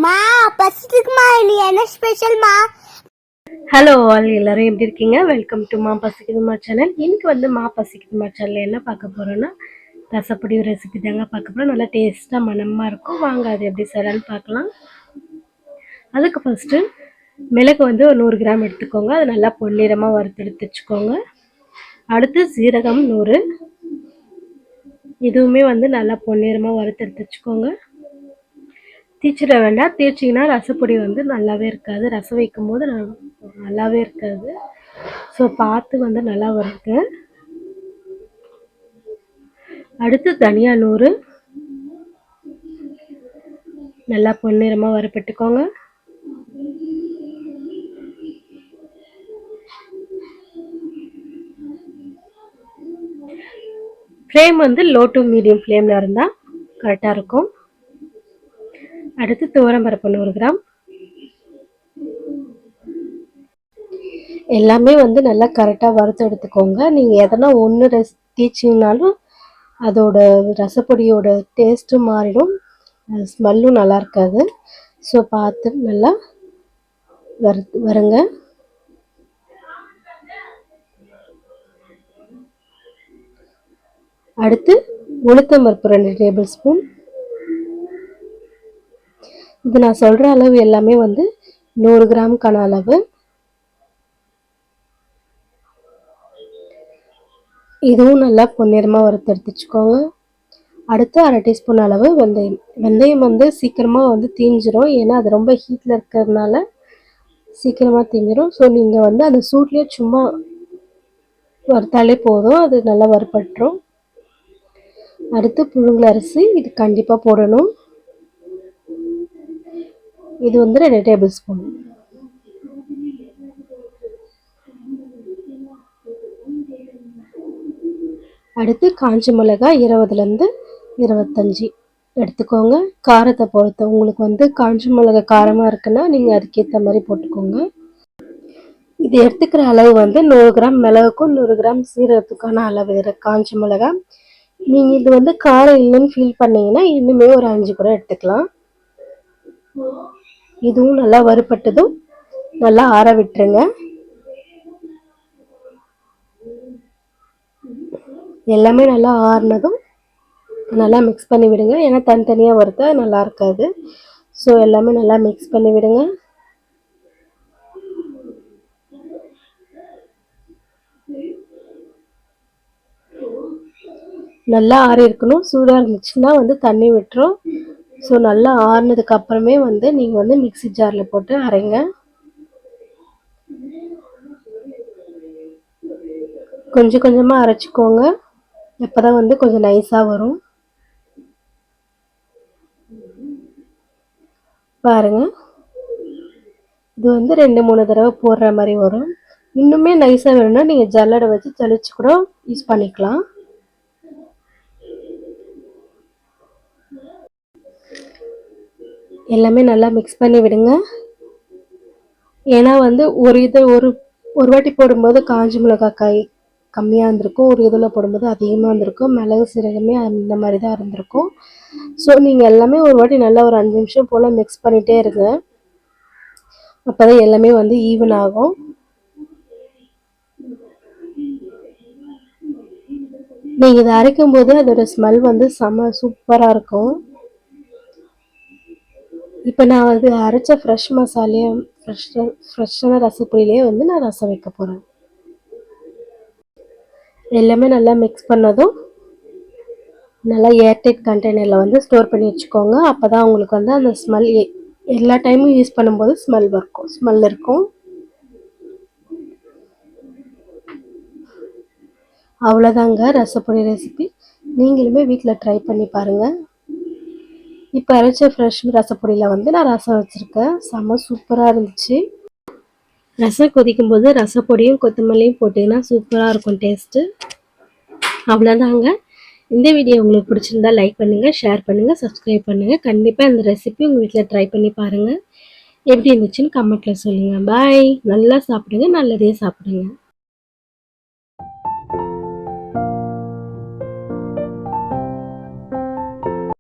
மா பசிக்குமா இல்லையா? என்ன ஸ்பெஷல்மா? ஹலோ ஆல், எல்லாரும் எப்படி இருக்கீங்க? வெல்கம் டு மா பசிக்குதுமா சேனல். இன்னைக்கு வந்து மா பசிக்குதுமா சேனல் என்ன பார்க்க போறோம்னா ரசப்பொடி ரெசிபி தாங்க பார்க்க போறோம். நல்லா டேஸ்ட்டாக மனமாக இருக்கும். வாங்க அது எப்படி செய்யலான்னு பார்க்கலாம். அதுக்கு ஃபஸ்ட்டு மிளகு வந்து ஒரு 100 கிராம் எடுத்துக்கோங்க. அது நல்லா பொன்னிறமாக வறுத்தெடுத்து வச்சுக்கோங்க. அடுத்து சீரகம் 100, இதுவுமே வந்து நல்லா பொன்னிறமாக வறுத்தெடுத்து வச்சுக்கோங்க. தீச்சிட வேண்டாம், தேய்ச்சிங்கன்னா ரசப்பொடி வந்து நல்லாவே இருக்காது, ரசம் வைக்கும் போது நல்லாவே இருக்காது. ஸோ பார்த்து வந்து நல்லா வறுத்து. அடுத்து தனியா 100 நல்லா பொன்னிறமாக வறுப்பட்டுக்கோங்க. ஃப்ளேம் வந்து லோ டு மீடியம் ஃப்ளேமில் இருந்தால் கரெக்டாக இருக்கும். அடுத்து துவரம்பருப்பு 100 கிராம். எல்லாமே வந்து நல்லா கரெக்டாக வறுத்து எடுத்துக்கோங்க. நீங்கள் எதனா ஒன்று தீச்சிங்கனாலும் அதோட ரசப்பொடியோட டேஸ்ட்டும் மாறிடும், ஸ்மெல்லும் நல்லா இருக்காது. ஸோ பார்த்து நல்லா வருங்க. அடுத்து உளுத்தம்பருப்பு 2 டேபிள் ஸ்பூன். இது நான் சொல்கிற அளவு எல்லாமே வந்து 100 கிராமுக்கான அளவு. இதுவும் நல்லா பொன்னிறமாக வறுத்து எடுத்து வச்சுக்கோங்க. அடுத்து 1/2 டீஸ்பூன் அளவு வெந்தயம். வெந்தயம் வந்து சீக்கிரமாக வந்து தீஞ்சிரும், ஏன்னா அது ரொம்ப ஹீட்டில் இருக்கிறதுனால சீக்கிரமாக தீஞ்சிரும். ஸோ நீங்கள் வந்து அந்த சூட்லேயே சும்மா வறுத்தாலே போதும், அது நல்லா வறுப்பட்டுரும். அடுத்து புழுங்கல் அரிசி, இது கண்டிப்பாக போடணும். இது வந்து 2 டேபிள் ஸ்பூன். அடுத்து காஞ்ச மிளகாய் 20லேருந்து 25 எடுத்துக்கோங்க. காரத்தை பொறுத்து, உங்களுக்கு வந்து காஞ்ச மிளகாய் காரமாக இருக்குன்னா நீங்கள் அதுக்கேற்ற மாதிரி போட்டுக்கோங்க. இது எடுத்துக்கிற அளவு வந்து 100 கிராம் மிளகுக்கும் 100 கிராம் சீரகத்துக்கான அளவு காஞ்ச மிளகாய். நீங்கள் இது வந்து காரம் இல்லைன்னு ஃபீல் பண்ணீங்கன்னா இன்னுமே ஒரு 5 கூட எடுத்துக்கலாம். இதுவும் நல்லா வறுப்பட்டதும் நல்லா ஆற விட்டுருங்க. எல்லாமே நல்லா ஆறுனதும் நல்லா மிக்ஸ் பண்ணி விடுங்க, ஏன்னா தனித்தனியாக வறுத்தா நல்லா இருக்காது. ஸோ எல்லாமே நல்லா மிக்ஸ் பண்ணி விடுங்க. நல்லா ஆறி இருக்கணும். சூடாக இருந்துச்சுன்னா வந்து தண்ணி விட்டுரும். ஸோ நல்லா ஆறுனதுக்கு அப்புறமே வந்து நீங்கள் வந்து மிக்ஸி ஜாரில் போட்டு அரைங்க. கொஞ்சம் கொஞ்சமாக அரைச்சிக்கோங்க, அப்போ தான் வந்து கொஞ்சம் நைஸாக வரும். பாருங்கள், இது வந்து 2-3 தடவை போடுற மாதிரி வரும். இன்னுமே நைஸாக வேணும்னா நீங்கள் ஜல்லடை வச்சு ஜலிச்சு கூட யூஸ் பண்ணிக்கலாம். எல்லாமே நல்லா மிக்ஸ் பண்ணி விடுங்க. ஏன்னா வந்து ஒரு வாட்டி போடும்போது காஞ்சி மிளகாய் கம்மியாக இருந்திருக்கும், ஒரு இதில் போடும்போது அதிகமாக இருந்திருக்கும். மிளகு சீரகமே அந்த மாதிரி தான் இருந்திருக்கும். ஸோ நீங்கள் எல்லாமே ஒரு வாட்டி நல்லா ஒரு 5 நிமிஷம் போல் மிக்ஸ் பண்ணிகிட்டே இருங்க, அப்போ தான் எல்லாமே வந்து ஈவன் ஆகும். நீங்கள் இதை அரைக்கும் போது அதோட ஸ்மெல் வந்து செம்ம சூப்பராக இருக்கும். இப்போ நான் வந்து அரைச்ச ஃப்ரெஷ் மசாலையே ஃப்ரெஷ்ஷான ரசப்பொடியிலே வந்து நான் ரசம் வைக்க போகிறேன். எல்லாமே நல்லா மிக்ஸ் பண்ணதும் நல்லா ஏர்டைட் கண்டெய்னரில் வந்து ஸ்டோர் பண்ணி வச்சுக்கோங்க. அப்போ தான் உங்களுக்கு வந்து அந்த ஸ்மெல் எல்லா டைமும் யூஸ் பண்ணும்போது ஸ்மெல் இருக்கும். அவ்வளோதாங்க ரசப்பொடி ரெசிபி. நீங்களுமே வீட்டில் ட்ரை பண்ணி பாருங்கள். இப்போ அரைச்ச ஃப்ரெஷ் ரசப்பொடியில் வந்து நான் ரசம் வச்சுருக்கேன். செம்ம சூப்பராக இருந்துச்சு. ரசம் கொதிக்கும் போது ரசப்பொடியும் கொத்தமல்லியும் போட்டிங்கன்னா சூப்பராக இருக்கும் டேஸ்ட்டு. அவ்வளோதாங்க. இந்த வீடியோ உங்களுக்கு பிடிச்சிருந்தா லைக் பண்ணுங்கள், ஷேர் பண்ணுங்கள், சப்ஸ்கிரைப் பண்ணுங்கள். கண்டிப்பாக இந்த ரெசிபி உங்கள் வீட்டில் ட்ரை பண்ணி பாருங்கள். எப்படி இருந்துச்சுன்னு கமெண்ட்டில் சொல்லுங்கள். பாய். நல்லா சாப்பிடுங்க, நல்லதே சாப்பிடுங்க.